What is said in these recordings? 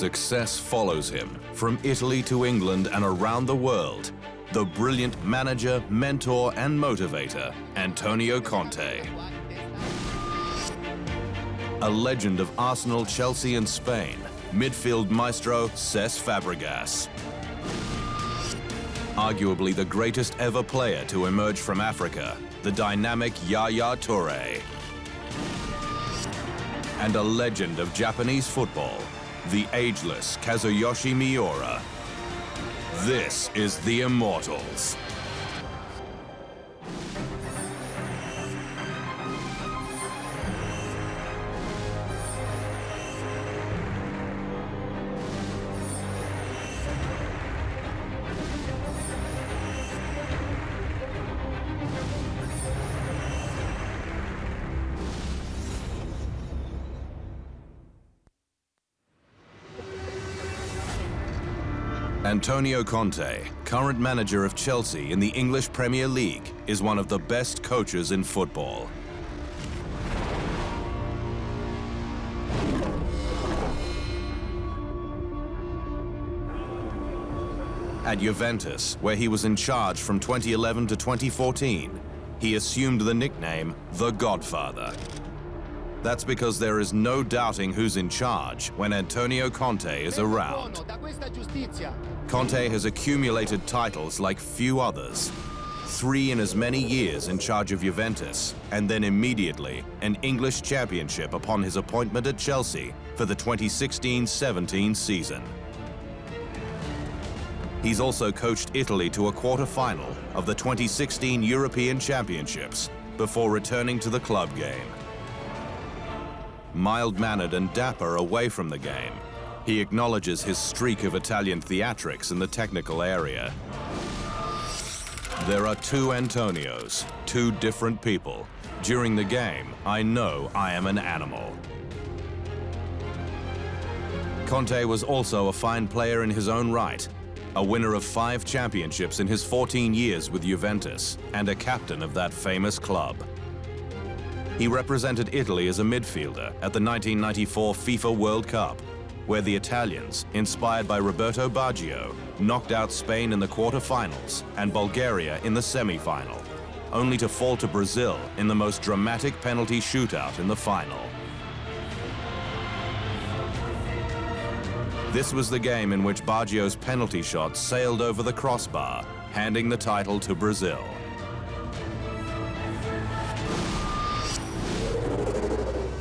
Success follows him from Italy to England and around the world. The brilliant manager, mentor, and motivator, Antonio Conte. A legend of Arsenal, Chelsea, and Spain, midfield maestro Cesc Fàbregas. Arguably the greatest ever player to emerge from Africa, the dynamic Yaya Touré. And a legend of Japanese football, the ageless Kazuyoshi Miura. This is the Immortals. Antonio Conte, current manager of Chelsea in the English Premier League, is one of the best coaches in football. At Juventus, where he was in charge from 2011 to 2014, he assumed the nickname the Godfather. That's because there is no doubting who's in charge when Antonio Conte is around. Conte has accumulated titles like few others. 3 in as many years in charge of Juventus, and then immediately an English championship upon his appointment at Chelsea for the 2016-17 season. He's also coached Italy to a quarter-final of the 2016 European Championships before returning to the club game. Mild-mannered and dapper away from the game, he acknowledges his streak of Italian theatrics in the technical area. There are 2 Antonios, 2 different people. During the game, I know I am an animal. Conte was also a fine player in his own right, a winner of 5 championships in his 14 years with Juventus, and a captain of that famous club. He represented Italy as a midfielder at the 1994 FIFA World Cup, where the Italians, inspired by Roberto Baggio, knocked out Spain in the quarter-finals and Bulgaria in the semi-final, only to fall to Brazil in the most dramatic penalty shootout in the final. This was the game in which Baggio's penalty shot sailed over the crossbar, handing the title to Brazil.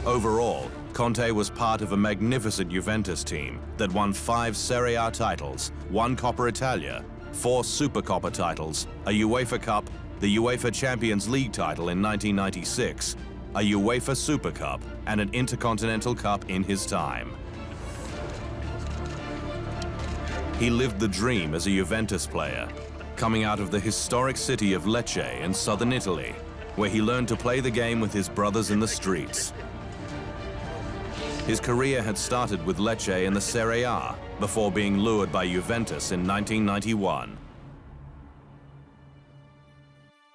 Overall, Conte was part of a magnificent Juventus team that won 5 Serie A titles, 1 Coppa Italia, 4 Supercoppa titles, a UEFA Cup, the UEFA Champions League title in 1996, a UEFA Super Cup, and an Intercontinental Cup in his time. He lived the dream as a Juventus player, coming out of the historic city of Lecce in southern Italy, where he learned to play the game with his brothers in the streets. His career had started with Lecce in the Serie A before being lured by Juventus in 1991.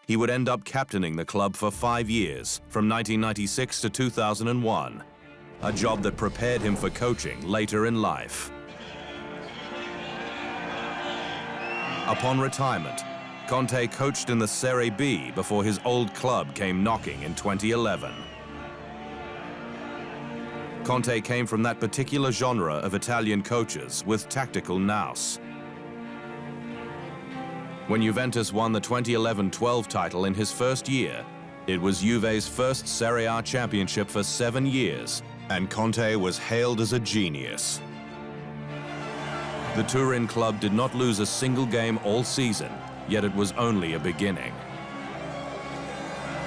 He would end up captaining the club for 5 years, from 1996 to 2001, a job that prepared him for coaching later in life. Upon retirement, Conte coached in the Serie B before his old club came knocking in 2011. Conte came from that particular genre of Italian coaches with tactical nous. When Juventus won the 2011-12 title in his first year, it was Juve's first Serie A championship for 7 years, and Conte was hailed as a genius. The Turin club did not lose a single game all season, yet it was only a beginning.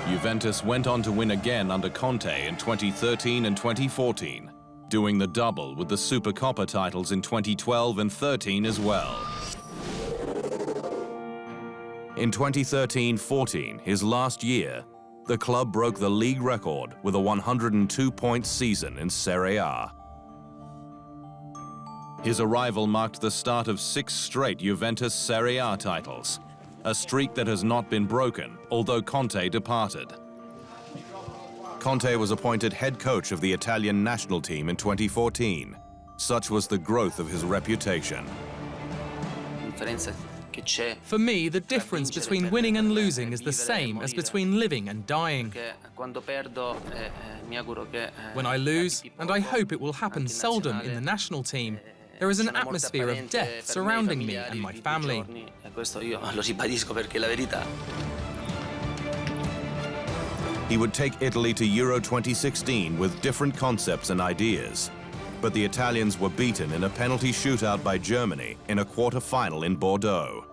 Juventus went on to win again under Conte in 2013 and 2014, doing the double with the Supercoppa titles in 2012 and 13 as well. In 2013-14, his last year, the club broke the league record with a 102-point season in Serie A. His arrival marked the start of 6 straight Juventus Serie A titles, a streak that has not been broken, although Conte departed. Conte was appointed head coach of the Italian national team in 2014, Such was the growth of his reputation. For me, the difference between winning and losing is the same as between living and dying. When I lose, and I hope it will happen seldom in the national team, there is an atmosphere of death surrounding me and my family. He would take Italy to Euro 2016 with different concepts and ideas. But the Italians were beaten in a penalty shootout by Germany in a quarter-final in Bordeaux.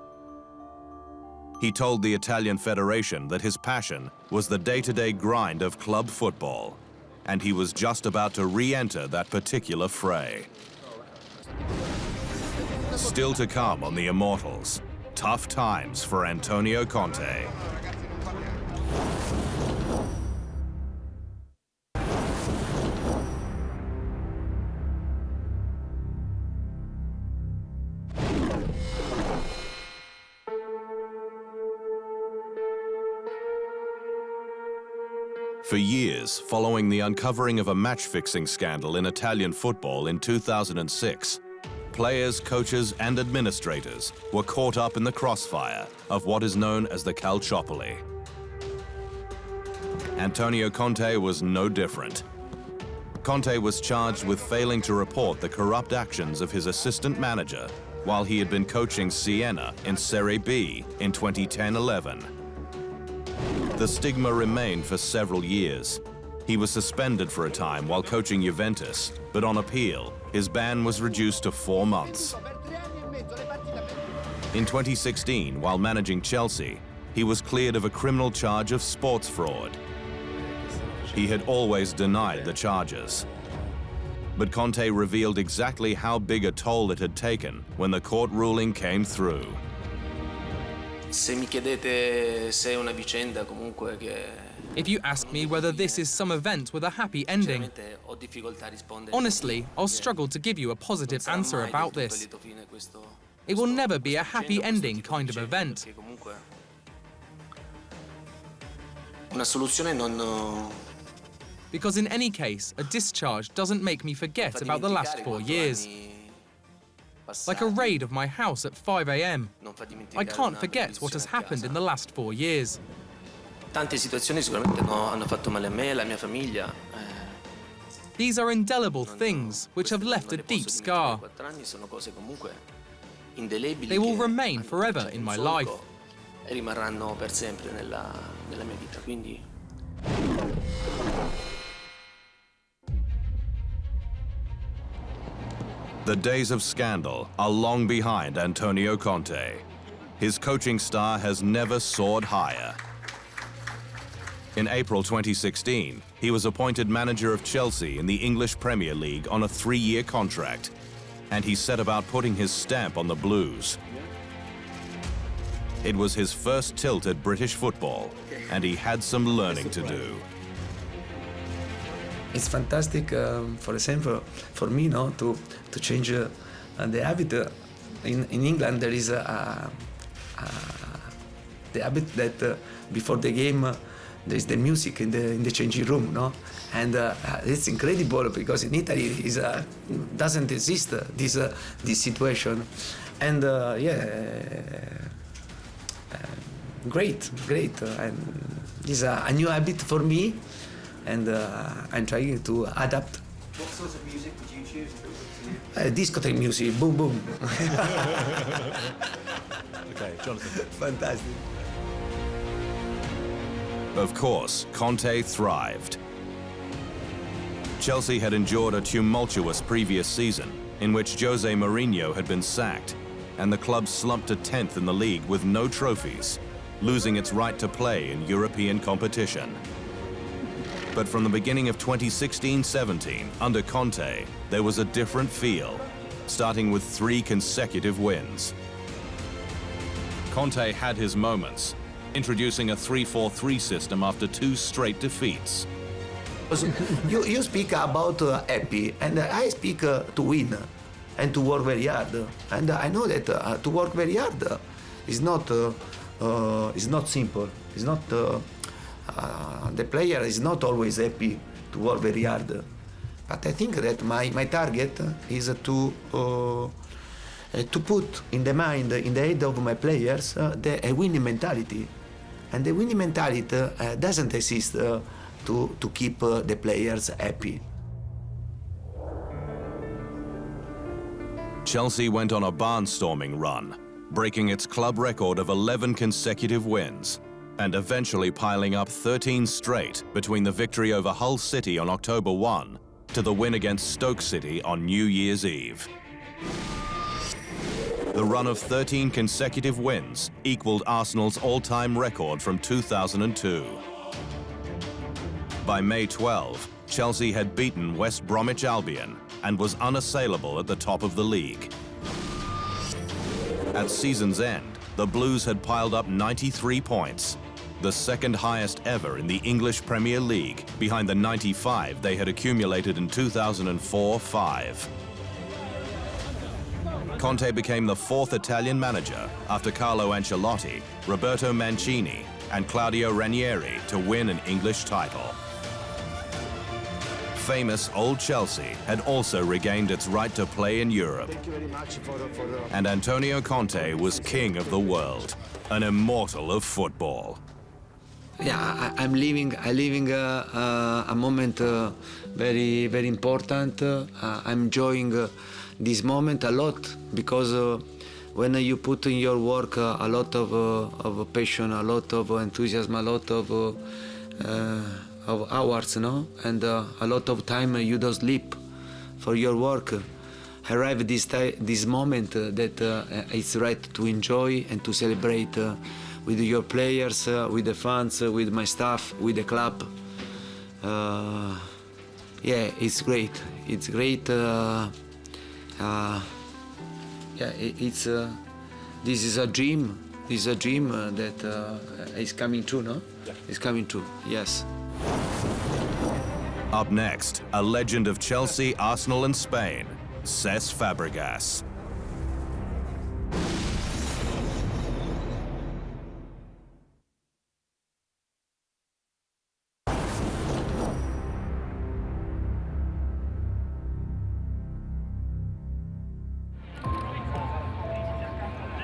He told the Italian Federation that his passion was the day-to-day grind of club football, and he was just about to re-enter that particular fray. Still to come on the Immortals, tough times for Antonio Conte. For years, following the uncovering of a match-fixing scandal in Italian football in 2006, players, coaches, and administrators were caught up in the crossfire of what is known as the Calciopoli. Antonio Conte was no different. Conte was charged with failing to report the corrupt actions of his assistant manager while he had been coaching Siena in Serie B in 2010-11. The stigma remained for several years. He was suspended for a time while coaching Juventus, but on appeal, his ban was reduced to 4 months. In 2016, while managing Chelsea, he was cleared of a criminal charge of sports fraud. He had always denied the charges. But Conte revealed exactly how big a toll it had taken when the court ruling came through. If you ask me whether this is some event with a happy ending, honestly, I'll struggle to give you a positive answer about this. It will never be a happy ending kind of event. Because in any case, a discharge doesn't make me forget about the last 4 years. Like a raid of my house at 5 a.m. I can't forget what has happened in the last 4 years. These are indelible things which have left a deep scar. They will remain forever in my life. The days of scandal are long behind Antonio Conte. His coaching star has never soared higher. In April 2016, he was appointed manager of Chelsea in the English Premier League on a 3-year contract, and he set about putting his stamp on the Blues. It was his first tilt at British football, and he had some learning to do. It's fantastic, for example, for me, to change the habit. In England, there is the habit that before the game, there is the music in the changing room, and it's incredible because in Italy is doesn't exist this situation, and great, and it's a new habit for me. And I'm trying to adapt. What sort of music would you choose? Discotheque music, boom, boom. Okay, Jonathan. Fantastic. Of course, Conte thrived. Chelsea had endured a tumultuous previous season in which Jose Mourinho had been sacked, and the club slumped to 10th in the league with no trophies, losing its right to play in European competition. But from the beginning of 2016-17, under Conte, there was a different feel, starting with 3 consecutive wins. Conte had his moments, introducing a 3-4-3 system after 2 straight defeats. You speak about happy, and I speak to win and to work very hard. And I know that to work very hard is not simple. It's not. The player is not always happy to work very hard. But I think that my target is to put in the mind, in the head of my players, a winning mentality. And the winning mentality doesn't exist to keep the players happy. Chelsea went on a barnstorming run, breaking its club record of 11 consecutive wins, and eventually piling up 13 straight between the victory over Hull City on October 1 to the win against Stoke City on New Year's Eve. The run of 13 consecutive wins equaled Arsenal's all-time record from 2002. By May 12, Chelsea had beaten West Bromwich Albion and was unassailable at the top of the league. At season's end, the Blues had piled up 93 points, the second highest ever in the English Premier League, behind the 95 they had accumulated in 2004-05. Conte became the fourth Italian manager after Carlo Ancelotti, Roberto Mancini, and Claudio Ranieri to win an English title. Famous Old Chelsea had also regained its right to play in Europe. Thank you very much for the... And Antonio Conte was king of the world, an immortal of football. Yeah, I'm living a moment very, very important. I'm enjoying this moment a lot because when you put in your work a lot of passion, a lot of enthusiasm, a lot of hours, no, and a lot of time you don't sleep for your work. Arrive this moment that it's right to enjoy and to celebrate with your players, with the fans, with my staff, with the club. Yeah, it's great. It's great. Yeah, it's this is a dream. This is a dream that is coming true, no? Yeah. It's coming true. Yes. Up next, a legend of Chelsea, Arsenal, and Spain, Cesc Fàbregas.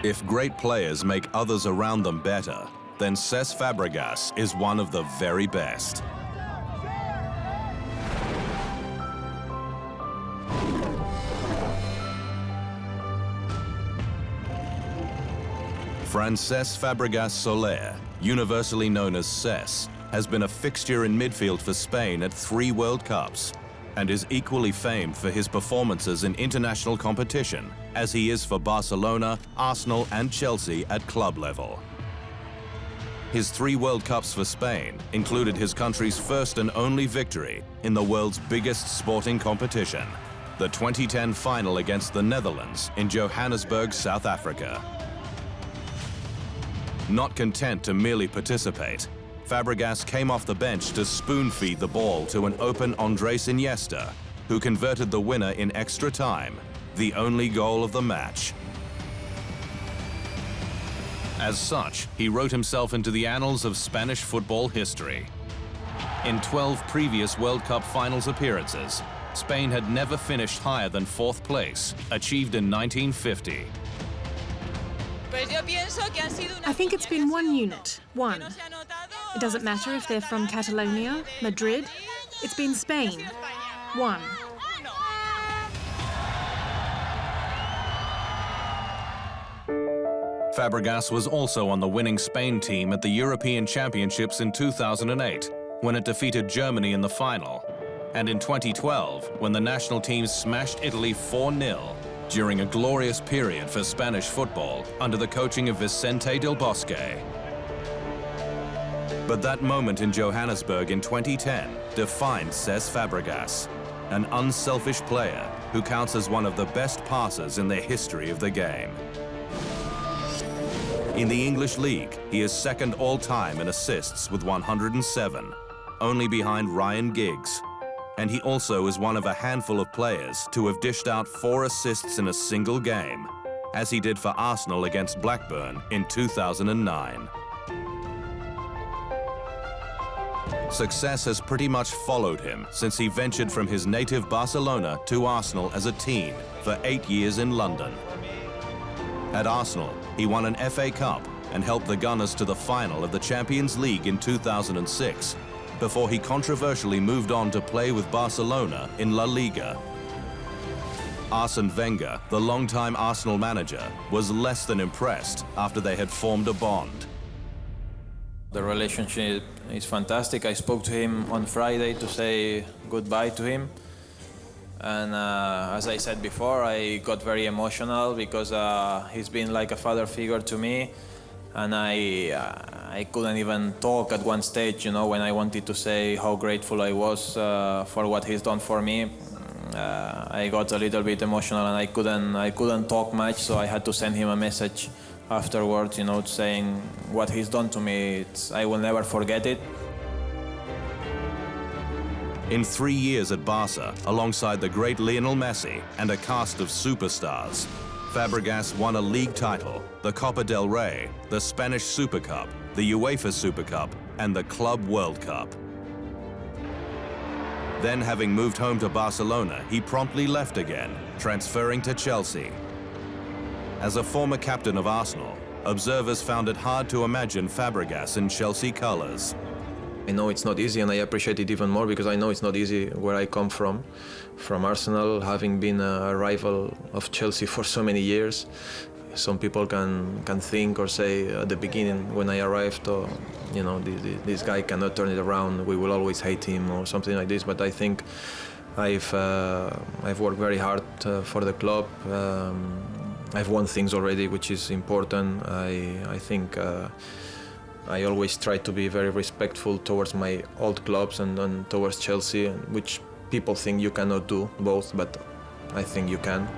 If great players make others around them better, then Cesc Fàbregas is one of the very best. Cesc Fàbregas Soler, universally known as Cesc, has been a fixture in midfield for Spain at 3 World Cups and is equally famed for his performances in international competition as he is for Barcelona, Arsenal and Chelsea at club level. His 3 World Cups for Spain included his country's first and only victory in the world's biggest sporting competition, the 2010 final against the Netherlands in Johannesburg, South Africa. Not content to merely participate, Fàbregas came off the bench to spoon-feed the ball to an open Andrés Iniesta, who converted the winner in extra time, the only goal of the match. As such, he wrote himself into the annals of Spanish football history. In 12 previous World Cup finals appearances, Spain had never finished higher than 4th place, achieved in 1950. I think it's been one unit, one. It doesn't matter if they're from Catalonia, Madrid. It's been Spain, one. Fàbregas was also on the winning Spain team at the European Championships in 2008, when it defeated Germany in the final, and in 2012, when the national team smashed Italy 4-0, during a glorious period for Spanish football under the coaching of Vicente Del Bosque. But that moment in Johannesburg in 2010 defined Cesc Fàbregas, an unselfish player who counts as one of the best passers in the history of the game. In the English League, he is second all-time in assists with 107, only behind Ryan Giggs. And he also is one of a handful of players to have dished out 4 assists in a single game, as he did for Arsenal against Blackburn in 2009. success has pretty much followed him since he ventured from his native Barcelona to Arsenal as a teen for 8 years in London. At Arsenal, he won an FA Cup and helped the Gunners to the final of the Champions League in 2006, before he controversially moved on to play with Barcelona in La Liga. Arsène Wenger, the longtime Arsenal manager, was less than impressed after they had formed a bond. The relationship is fantastic. I spoke to him on Friday to say goodbye to him. And as I said before, I got very emotional because he's been like a father figure to me. And I couldn't even talk at one stage, you know, when I wanted to say how grateful I was for what he's done for me. I got a little bit emotional and I couldn't talk much, so I had to send him a message afterwards, you know, saying what he's done to me. I will never forget it. In 3 years at Barca, alongside the great Lionel Messi and a cast of superstars, Fabregas won a league title, the Copa del Rey, the Spanish Super Cup, the UEFA Super Cup, and the Club World Cup. Then, having moved home to Barcelona, he promptly left again, transferring to Chelsea. As a former captain of Arsenal, observers found it hard to imagine Fabregas in Chelsea colours. I know it's not easy, and I appreciate it even more because I know it's not easy where I come from Arsenal, having been a rival of Chelsea for so many years. Some people can think or say at the beginning when I arrived, oh, you know, this guy cannot turn it around, we will always hate him or something like this. But I think I've worked very hard for the club. I've won things already, which is important. I think I always try to be very respectful towards my old clubs and towards Chelsea, which people think you cannot do both, but I think you can.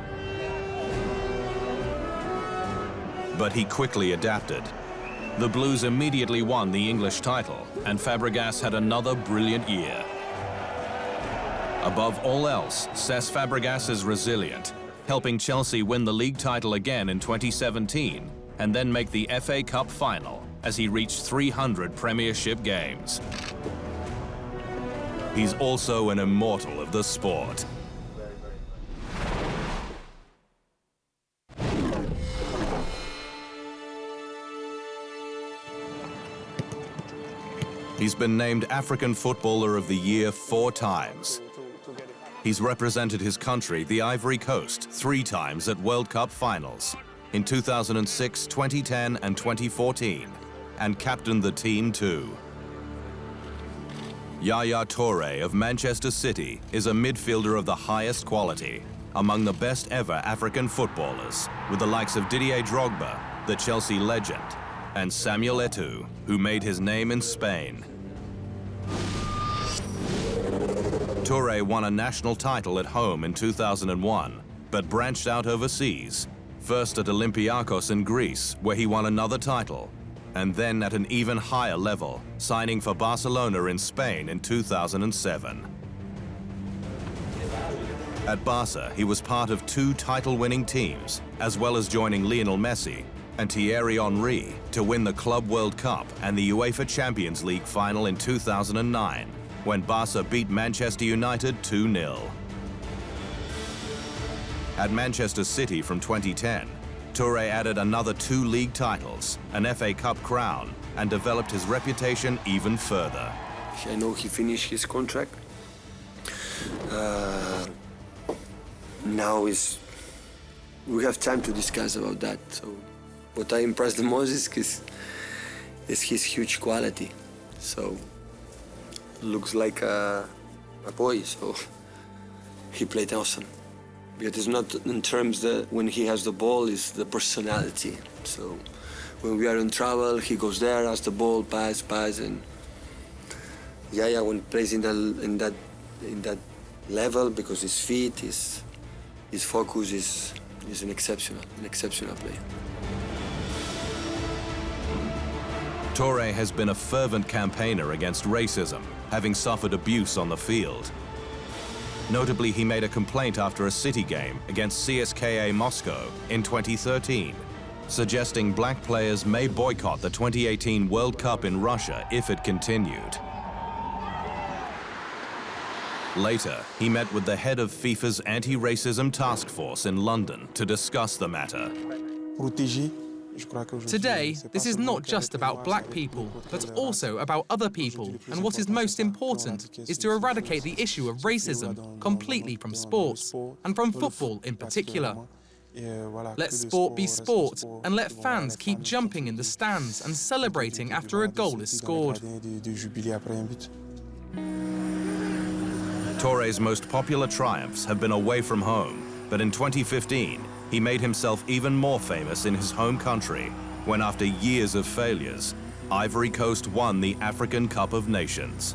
But he quickly adapted. The Blues immediately won the English title, and Fabregas had another brilliant year. Above all else, Cesc Fàbregas is resilient, helping Chelsea win the league title again in 2017, and then make the FA Cup final as he reached 300 Premiership games. He's also an immortal of the sport. He's been named African Footballer of the Year 4 times. He's represented his country, the Ivory Coast, 3 times at World Cup finals, in 2006, 2010 and 2014, and captained the team too. Yaya Touré of Manchester City is a midfielder of the highest quality, among the best ever African footballers, with the likes of Didier Drogba, the Chelsea legend, and Samuel Eto'o, who made his name in Spain. Touré won a national title at home in 2001, but branched out overseas, first at Olympiacos in Greece, where he won another title, and then at an even higher level, signing for Barcelona in Spain in 2007. At Barca, he was part of 2 title-winning teams, as well as joining Lionel Messi and Thierry Henry to win the Club World Cup and the UEFA Champions League final in 2009, when Barca beat Manchester United 2-0. At Manchester City from 2010, Touré added another 2 league titles, an FA Cup crown, and developed his reputation even further. I know he finished his contract. Now we have time to discuss about that. So what I impressed the most is his huge quality. So looks like a boy, so he played awesome. But it's not in terms that when he has the ball, it's the personality. So when we are in trouble, he goes there, has the ball, pass, and Yaya when plays in that level, because his feet, his focus is an exceptional player. Touré has been a fervent campaigner against racism, having suffered abuse on the field. Notably, he made a complaint after a City game against CSKA Moscow in 2013, suggesting black players may boycott the 2018 World Cup in Russia if it continued. Later, he met with the head of FIFA's anti-racism task force in London to discuss the matter. Today, this is not just about black people, but also about other people, and what is most important is to eradicate the issue of racism completely from sports, and from football in particular. Let sport be sport, and let fans keep jumping in the stands and celebrating after a goal is scored. Touré's most popular triumphs have been away from home, but in 2015, he made himself even more famous in his home country, when after years of failures, Ivory Coast won the African Cup of Nations.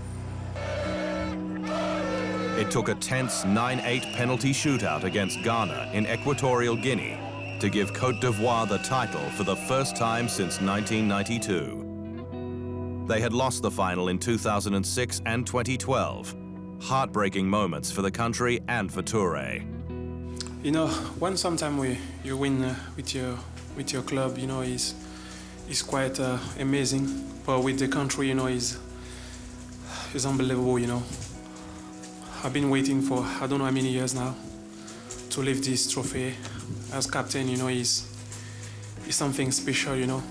It took a tense 9-8 penalty shootout against Ghana in Equatorial Guinea to give Côte d'Ivoire the title for the first time since 1992. They had lost the final in 2006 and 2012. Heartbreaking moments for the country and for Touré. You know, when sometimes you win with your club, you know, is quite amazing. But with the country, you know, is unbelievable. You know, I've been waiting for I don't know how many years now to lift this trophy as captain. You know, is something special. You know.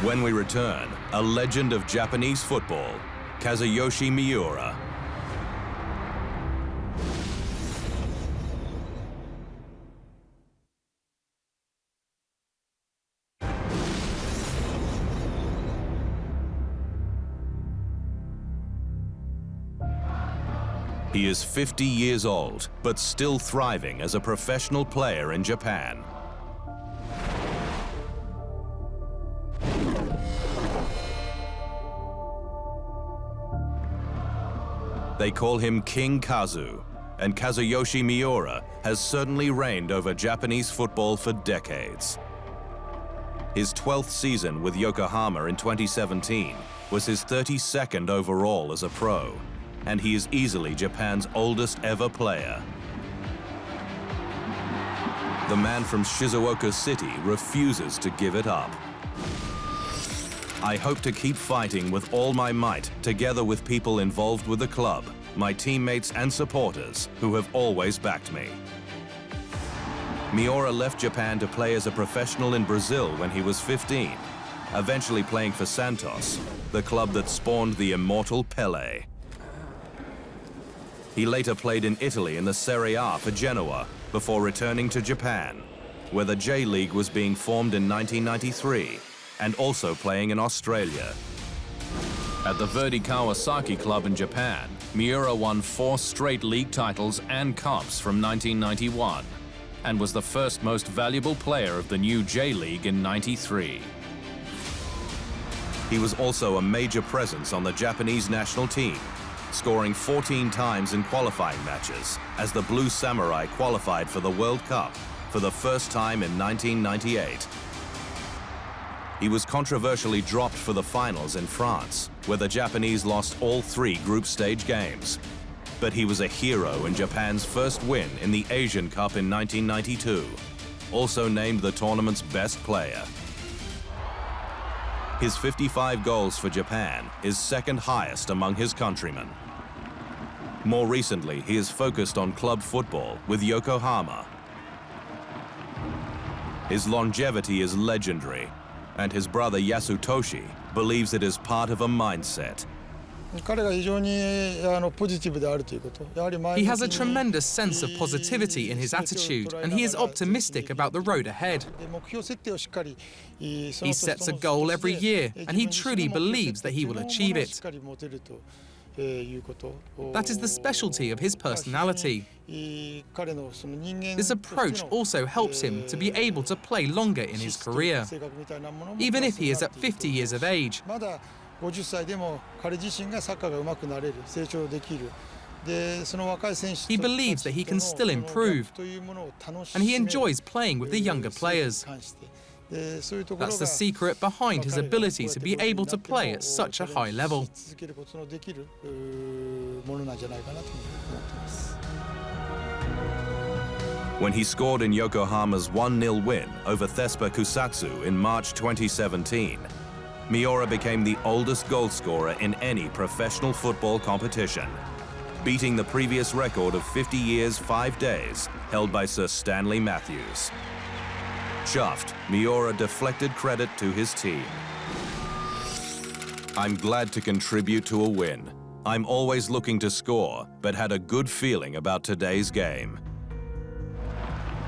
When we return, a legend of Japanese football, Kazuyoshi Miura. He is 50 years old, but still thriving as a professional player in Japan. They call him King Kazu, and Kazuyoshi Miura has certainly reigned over Japanese football for decades. His 12th season with Yokohama in 2017 was his 32nd overall as a pro, and he is easily Japan's oldest ever player. The man from Shizuoka City refuses to give it up. I hope to keep fighting with all my might, together with people involved with the club, my teammates and supporters, who have always backed me. Miura left Japan to play as a professional in Brazil when he was 15, eventually playing for Santos, the club that spawned the immortal Pelé. He later played in Italy in the Serie A for Genoa before returning to Japan, where the J-League was being formed in 1993, and also playing in Australia. At the Verdy Kawasaki club in Japan, Miura won 4 straight league titles and cups from 1991, and was the first most valuable player of the new J-League in '93. He was also a major presence on the Japanese national team, scoring 14 times in qualifying matches as the Blue Samurai qualified for the World Cup for the first time in 1998. He was controversially dropped for the finals in France, where the Japanese lost all 3 group stage games. But he was a hero in Japan's first win in the Asian Cup in 1992, also named the tournament's best player. His 55 goals for Japan is second highest among his countrymen. More recently, he has focused on club football with Yokohama. His longevity is legendary, and his brother Yasutoshi believes it is part of a mindset. He has a tremendous sense of positivity in his attitude, and he is optimistic about the road ahead. He sets a goal every year, and he truly believes that he will achieve it. That is the specialty of his personality. This approach also helps him to be able to play longer in his career, even if he is at 50 years of age. He believes that he can still improve, and he enjoys playing with the younger players. That's the secret behind his ability to be able to play at such a high level. When he scored in Yokohama's 1-0 win over Thespa Kusatsu in March 2017, Miura became the oldest goalscorer in any professional football competition. beating the previous record of 50 years, 5 days, held by Sir Stanley Matthews. Chuffed, Miura deflected credit to his team. I'm glad to contribute to a win. I'm always looking to score, but had a good feeling about today's game.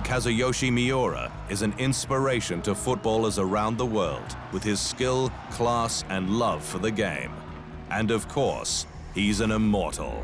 Kazuyoshi Miura is an inspiration to footballers around the world with his skill, class, and love for the game. And of course, he's an immortal.